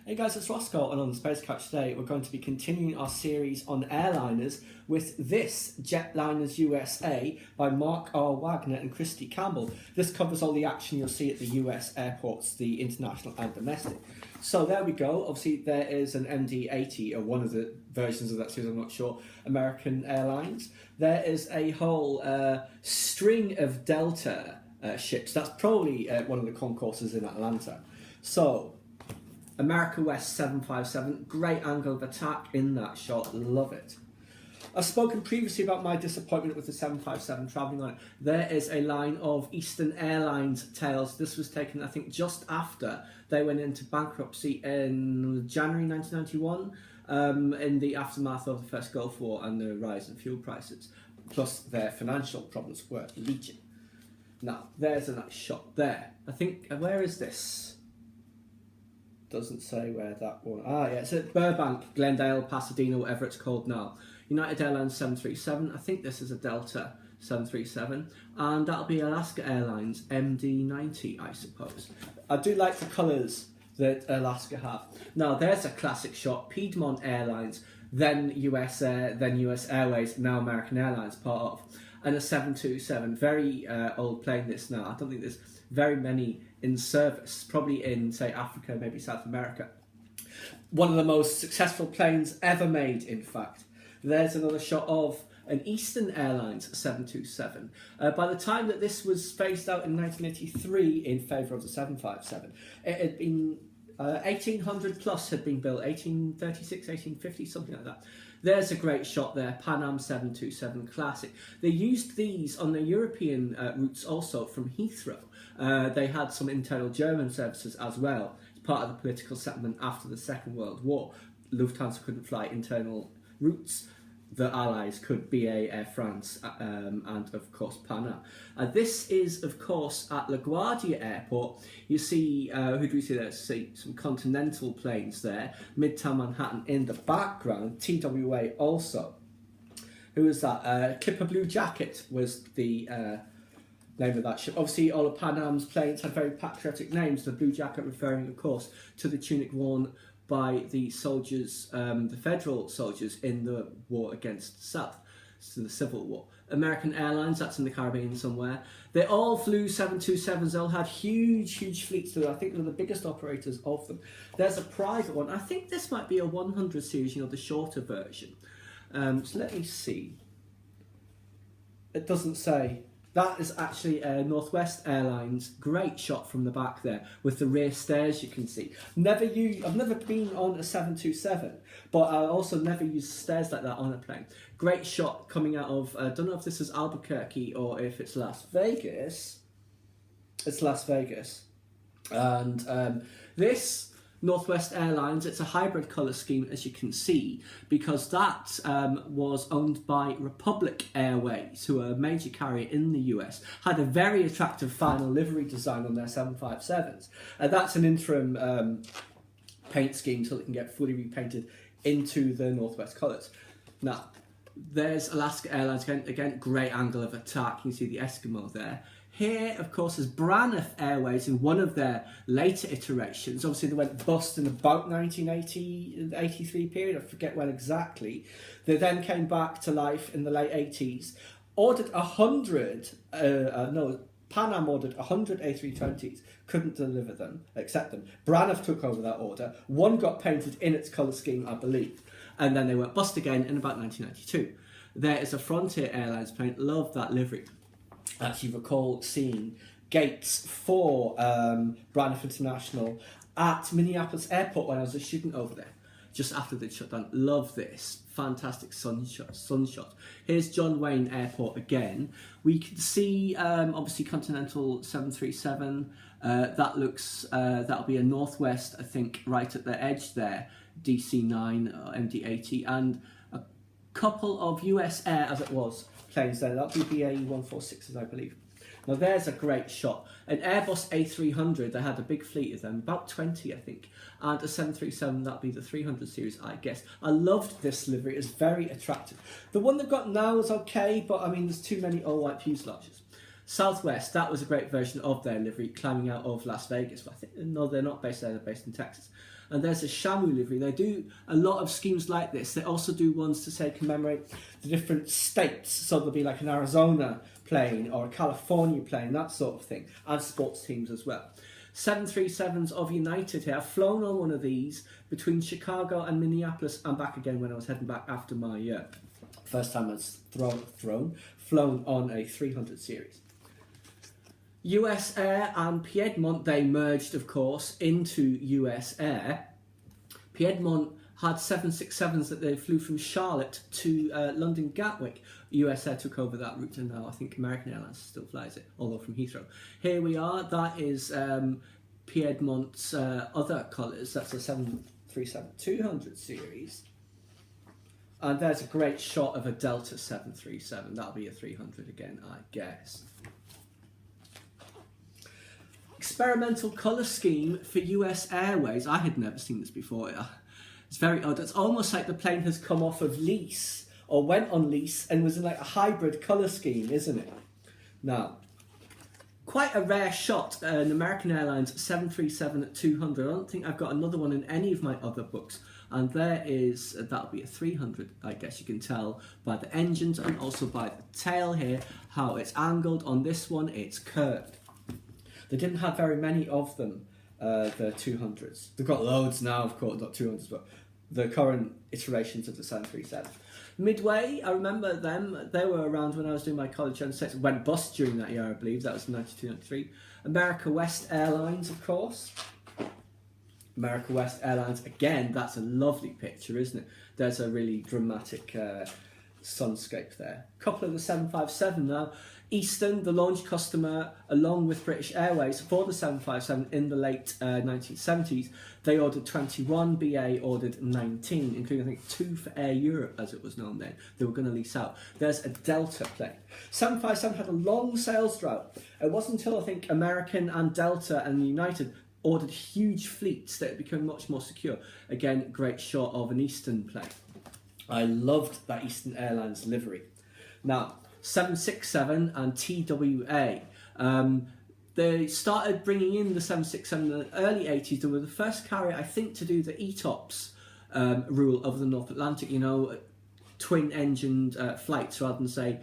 Hey guys, it's Roscoe, and on the Space Couch today we're going to be continuing our series on airliners with this Jetliners USA by Mark R. Wagner and Christy Campbell. This covers all the action you'll see at the US airports, the international and domestic. So there we go. Obviously there is an MD-80, or one of the versions of that series, I'm not sure, American Airlines. There is a whole string of Delta ships. That's probably one of the concourses in Atlanta. So America West 757, great angle of attack in that shot, love it. I've spoken previously about my disappointment with the 757 travelling on it. There is a line of Eastern Airlines tails. This was taken, I think, just after they went into bankruptcy in January 1991, in the aftermath of the First Gulf War and the rise in fuel prices. Plus their financial problems were legion. Now, there's a nice shot there. I think, where is this? Doesn't say where that one. Yeah, it's at Burbank, Glendale, Pasadena, whatever it's called now. United Airlines 737. I think this is a Delta 737, and that'll be Alaska Airlines MD-90, I suppose. I do like the colours that Alaska have. Now, there's a classic shot. Piedmont Airlines, then US Air, then US Airways, now American Airlines, part of, and a 727. Very old plane this now. I don't think there's very many in service, probably in, say, Africa, maybe South America. One of the most successful planes ever made, in fact. There's another shot of an Eastern Airlines 727. By the time that this was phased out in 1983 in favour of the 757, it had been 1800 plus had been built, 1836, 1850, something like that. There's a great shot there, Pan Am 727 Classic. They used these on the European routes also from Heathrow. They had some internal German services as well. As part of the political settlement after the Second World War, Lufthansa couldn't fly internal routes. The Allies could, BA, Air France, and of course Pan Am. This is, of course, at LaGuardia Airport. You see, who do we see there? See some Continental planes there. Midtown Manhattan in the background. TWA also. Who was that? Clipper Blue Jacket was the name of that ship. Obviously, all of Pan Am's planes had very patriotic names. The Blue Jacket referring, of course, to the tunic worn by the soldiers, the federal soldiers in the war against the South, so the Civil War. American Airlines, that's in the Caribbean somewhere. They all flew 727s. They all had huge, huge fleets. I think they're the biggest operators of them. There's a private one. I think this might be a 100 series, the shorter version. So let me see. It doesn't say. That is actually Northwest Airlines. Great shot from the back there with the rear stairs you can see. I've never been on a 727, but I also never used stairs like that on a plane. Great shot coming out of, I don't know if this is Albuquerque or if it's Las Vegas. It's Las Vegas. And this Northwest Airlines, it's a hybrid colour scheme, as you can see, because that was owned by Republic Airways, who are a major carrier in the US, had a very attractive final livery design on their 757s. That's an interim paint scheme until it can get fully repainted into the Northwest colours. Now, there's Alaska Airlines, again, great angle of attack. You can see the Eskimo there. Here, of course, is Braniff Airways in one of their later iterations. Obviously, they went bust in about 1983 period. I forget when exactly. They then came back to life in the late 80s. Ordered 100, Pan Am ordered 100 A320s. Couldn't deliver them, accept them. Braniff took over that order. One got painted in its colour scheme, I believe. And then they went bust again in about 1992. There is a Frontier Airlines plane. Love that livery. Actually recall seeing gates for Braniff International at Minneapolis Airport when I was a student over there, just after they'd shut down. Love this. Fantastic sun shot. Here's John Wayne Airport again. We can see, obviously, Continental 737. That looks, that'll be a Northwest, I think, right at the edge there. DC-9 or MD-80. And a couple of US Air, as it was, planes there. That'll be BAE 146s, I believe. Now there's a great shot. An Airbus A300, they had a big fleet of them, about 20 I think, and a 737, that'll be the 300 series, I guess. I loved this livery, it's very attractive. The one they've got now is okay, but I mean there's too many all-white fuselages. Southwest, that was a great version of their livery, climbing out of Las Vegas. I think, no, they're not based there, they're based in Texas. And there's a Shamu livery. They do a lot of schemes like this. They also do ones to, say, commemorate the different states. So there'll be like an Arizona plane or a California plane, that sort of thing, and sports teams as well. 737s of United here. I've flown on one of these between Chicago and Minneapolis and back again when I was heading back after my first time I was flown on a 300 series. US Air and Piedmont, they merged, of course, into US Air. Piedmont had 767s that they flew from Charlotte to London Gatwick. US Air took over that route, and now I think American Airlines still flies it, although from Heathrow. Here we are. That is Piedmont's other colours. That's a 737-200 series. And there's a great shot of a Delta 737. That'll be a 300 again, I guess. Experimental colour scheme for US Airways. I had never seen this before. It's very odd. It's almost like the plane has come off of lease or went on lease and was in like a hybrid colour scheme, isn't it? Now, quite a rare shot, an American Airlines 737-200. I don't think I've got another one in any of my other books. And there is, that'll be a 300, I guess you can tell by the engines and also by the tail here, how it's angled. On this one, it's curved. They didn't have very many of them, the 200s. They've got loads now, of course, not 200s, but the current iterations of the 737. Midway, I remember them. They were around when I was doing my college and went bust during that year, I believe. That was 92, 93. America West Airlines, of course. America West Airlines, again, that's a lovely picture, isn't it? There's a really dramatic sunscape there. A couple of the 757 now. Eastern, the launch customer, along with British Airways for the 757 in the late 1970s, they ordered 21, BA ordered 19, including I think 2 for Air Europe, as it was known then. They were going to lease out. There's a Delta plane. 757 had a long sales drought. It wasn't until I think American and Delta and United ordered huge fleets that it became much more secure. Again, great shot of an Eastern plane. I loved that Eastern Airlines livery. Now, 767 and TWA. They started bringing in the 767 in the early 80s. They were the first carrier, I think, to do the ETOPS rule of the North Atlantic, you know, twin-engined flights rather than, say,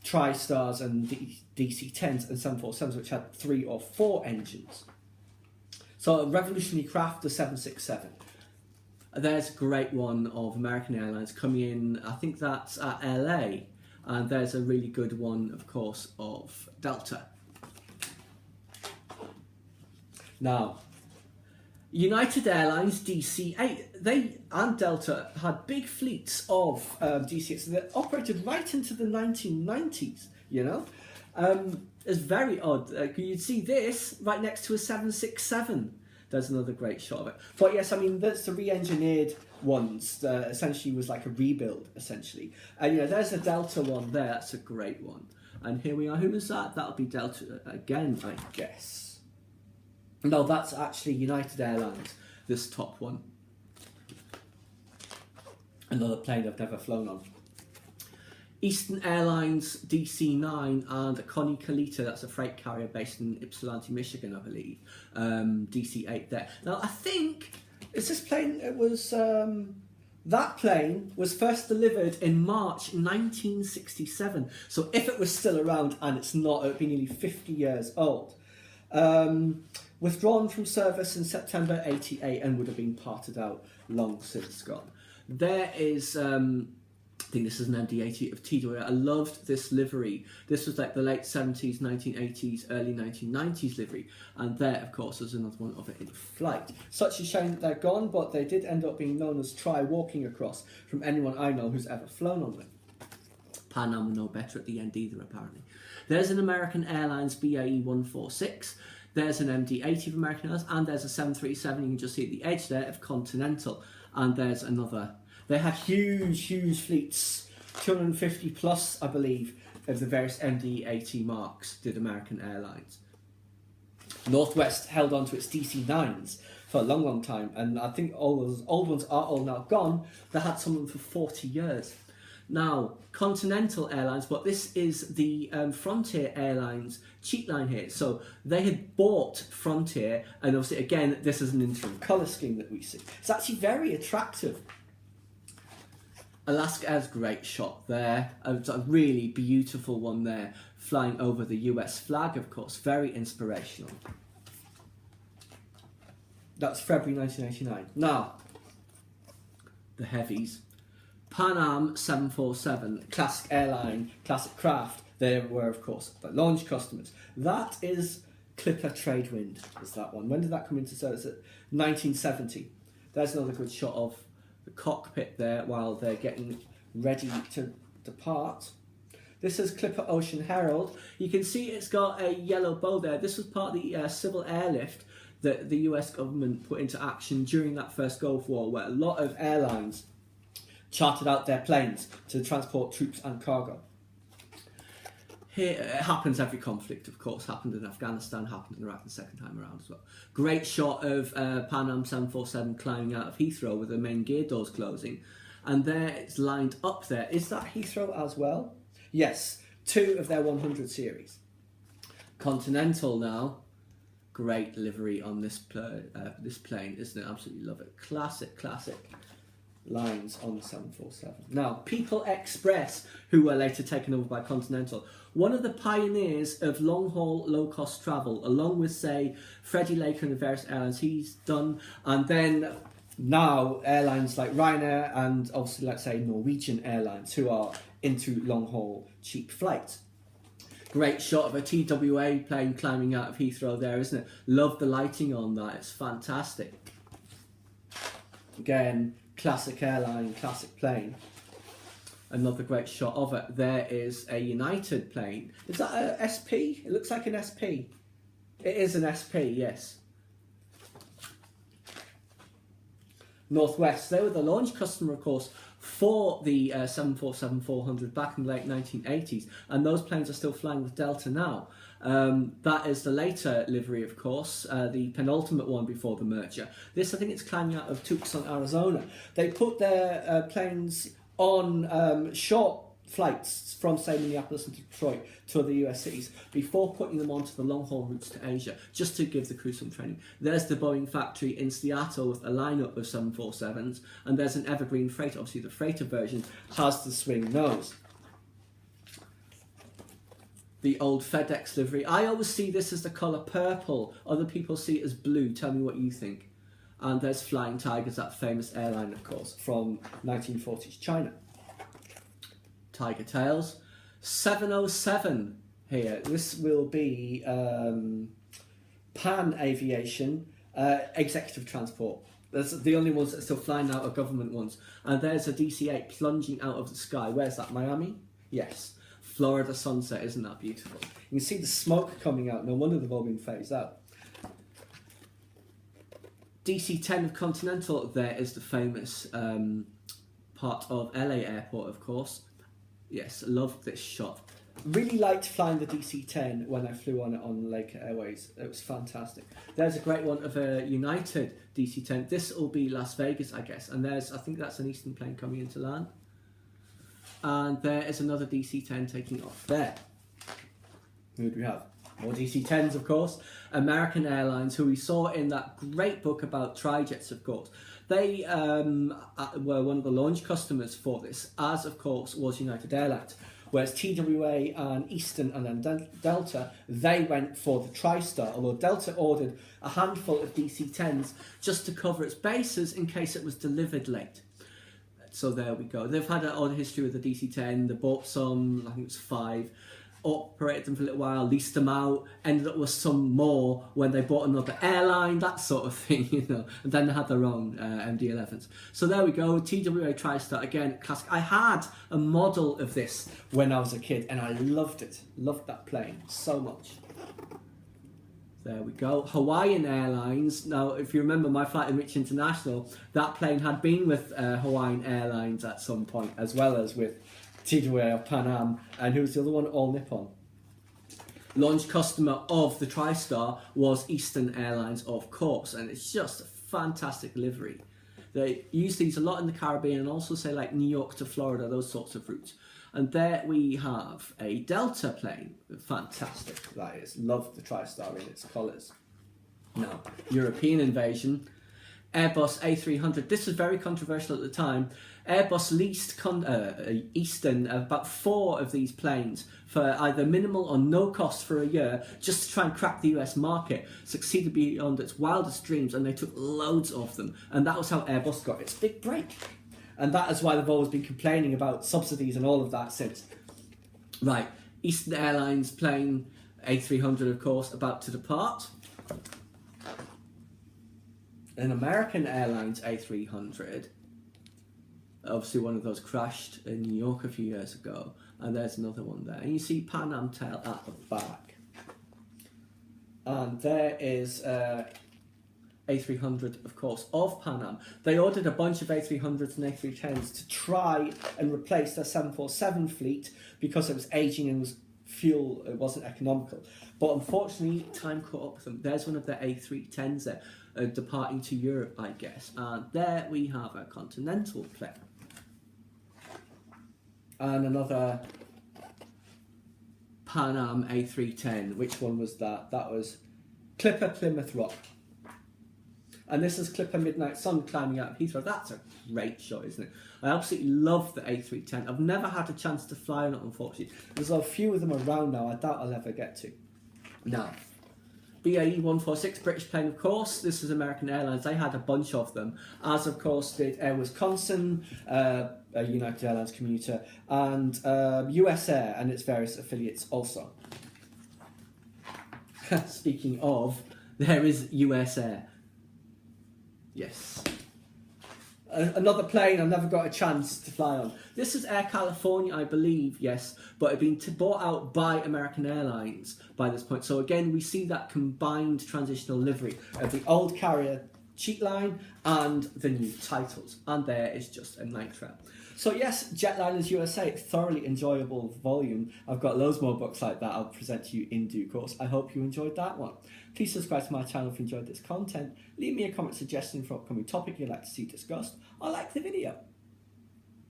Tri-Stars and DC-10s and 747s, which had 3 or 4 engines. So a revolutionary craft, the 767. There's a great one of American Airlines coming in, I think that's at LA. And there's a really good one, of course, of Delta. Now, United Airlines DC-8, they and Delta had big fleets of DC-8s that operated right into the 1990s, you know. It's very odd. You'd see this right next to a 767. There's another great shot of it. But yes, I mean, that's the re-engineered ones. Essentially was like a rebuild, essentially. And, you know, there's a Delta one there. That's a great one. And here we are. Who was that? That'll be Delta again, I guess. No, that's actually United Airlines, this top one. Another plane I've never flown on. Eastern Airlines DC-9 and Connie Kalita, that's a freight carrier based in Ypsilanti, Michigan, I believe. DC-8 there. Now, I think, is this plane, it was, that plane was first delivered in March 1967. So if it was still around, and it's not, it would be nearly 50 years old. Withdrawn from service in September 88 and would have been parted out long since gone. There is... I think this is an MD-80 of TWA. I loved this livery. This was like the late 70s, 1980s, early 1990s livery. And there, of course, is another one of it in flight. Such a shame that they're gone, but they did end up being known as Try Walking Across from anyone I know who's ever flown on them. Pan Am were no better at the end either, apparently. There's an American Airlines BAE 146. There's an MD-80 of American Airlines. And there's a 737, you can just see at the edge there, of Continental. And there's another... They had huge fleets, 250 plus, I believe, of the various MD-80 marks, did American Airlines. Northwest held on to its DC-9s for a long time, and I think all those old ones are all now gone. They had some of them for 40 years. Now, Continental Airlines, but this is the Frontier Airlines cheap line here. So they had bought Frontier, and obviously, again, this is an interim colour scheme that we see. It's actually very attractive. Alaska Air's great shot there. It's a really beautiful one there, flying over the US flag, of course. Very inspirational. That's February 1989. Now, the heavies. Pan Am 747, classic airline, classic craft. They were, of course, the launch customers. That is Clipper Tradewind, is that one. When did that come into service? 1970. There's another good shot of the cockpit there while they're getting ready to depart. This is Clipper Ocean Herald. You can see it's got a yellow bow there. This was part of the civil airlift that the US government put into action during that first Gulf War, where a lot of airlines chartered out their planes to transport troops and cargo. Here, it happens every conflict, of course. Happened in Afghanistan, happened in Iraq the second time around as well. Great shot of Pan Am 747 climbing out of Heathrow with the main gear doors closing. And there it's lined up there. Is that Heathrow as well? Yes, 2 of their 100 series. Continental now. Great livery on this plane, isn't it? Absolutely love it. Classic, classic lines on the 747. Now, People Express, who were later taken over by Continental, one of the pioneers of long-haul, low-cost travel, along with, say, Freddie Laker and the various airlines he's done, and then now airlines like Ryanair and obviously, let's say, Norwegian Airlines, who are into long-haul, cheap flights. Great shot of a TWA plane climbing out of Heathrow there, isn't it? Love the lighting on that, it's fantastic. Again, classic airline, classic plane. Another great shot of it. There is a United plane. Is that a SP? It looks like an SP. It is an SP, yes. Northwest, they were the launch customer, of course, for the 747-400 back in the late 1980s, and those planes are still flying with Delta now. That is the later livery, of course, the penultimate one before the merger. This, I think it's climbing out of Tucson, Arizona. They put their planes on short flights from, say, Minneapolis and Detroit to other US cities before putting them onto the long-haul routes to Asia, just to give the crew some training. There's the Boeing factory in Seattle with a lineup of 747s, and there's an Evergreen freighter. Obviously, the freighter version has the swing nose. The old FedEx livery. I always see this as the colour purple. Other people see it as blue. Tell me what you think. And there's Flying Tigers, that famous airline, of course, from 1940s China. Tiger Tails. 707 here. This will be Pan Aviation, executive transport. That's the only ones that are still flying out are government ones. And there's a DC-8 plunging out of the sky. Where's that, Miami? Yes. Florida sunset, isn't that beautiful? You can see the smoke coming out. No wonder they've all been phased out. DC-10 of Continental, there is the famous part of LA Airport, of course. Yes, love this shot. Really liked flying the DC-10 when I flew on it on Laker Airways. It was fantastic. There's a great one of a United DC-10. This will be Las Vegas, I guess. And there's, I think that's an Eastern plane coming into land. And there is another DC-10 taking off there. Who do we have? More DC-10s, of course. American Airlines, who we saw in that great book about trijets, of course. They were one of the launch customers for this, as, of course, was United Airlines. Whereas TWA and Eastern and then Delta, they went for the TriStar, although Delta ordered a handful of DC-10s just to cover its bases in case it was delivered late. So there we go. They've had an odd history with the DC-10. They bought some, I think it was 5, operated them for a little while, leased them out, ended up with some more when they bought another airline, that sort of thing, you know. And then they had their own MD-11s. So there we go, TWA TriStar, again, classic. I had a model of this when I was a kid, and I loved it. Loved that plane so much. There we go. Hawaiian Airlines. Now, if you remember my flight in Rich International, that plane had been with Hawaiian Airlines at some point, as well as with TWA or Pan Am, and who's the other one? All Nippon. Launch customer of the TriStar was Eastern Airlines, of course, and it's just a fantastic livery. They use these a lot in the Caribbean and also say like New York to Florida, those sorts of routes. And there we have a Delta plane. Fantastic, that is. Love the TriStar in its colours. Now, European invasion. Airbus A300. This was very controversial at the time. Airbus leased Eastern about 4 of these planes for either minimal or no cost for a year just to try and crack the US market. Succeeded beyond its wildest dreams, and they took loads of them. And that was how Airbus got its big break. And that is why they've always been complaining about subsidies and all of that since. Right, Eastern Airlines plane A300, of course, about to depart. An American Airlines A300, obviously one of those crashed in New York a few years ago, and there's another one there. And you see Pan Am tail at the back. And there is A300, of course, of Pan Am. They ordered a bunch of A300s and A310s to try and replace their 747 fleet because it was aging and was fuel, it wasn't economical. But unfortunately, time caught up with them. There's one of their A310s there. Departing to Europe, I guess. And there we have a Continental plane. And another Pan Am A310. Which one was that? That was Clipper Plymouth Rock. And this is Clipper Midnight Sun climbing out of Heathrow. That's a great shot, isn't it? I absolutely love the A310. I've never had a chance to fly on it, unfortunately. There's a few of them around now. I doubt I'll ever get to. Now, BAE 146, British plane, of course. This is American Airlines. They had a bunch of them, as of course did Air Wisconsin, United Airlines commuter, and US Air and its various affiliates also. Speaking of, there is US Air. Yes. Another plane I've never got a chance to fly on. This is Air California, I believe, yes, but it had been bought out by American Airlines by this point. So again, we see that combined transitional livery of the old carrier cheat line and the new titles. And there is just a nitro. So yes, Jetliners USA, thoroughly enjoyable volume. I've got loads more books like that I'll present to you in due course. I hope you enjoyed that one. Please subscribe to my channel if you enjoyed this content. Leave me a comment suggestion for upcoming topic you'd like to see discussed, or like the video.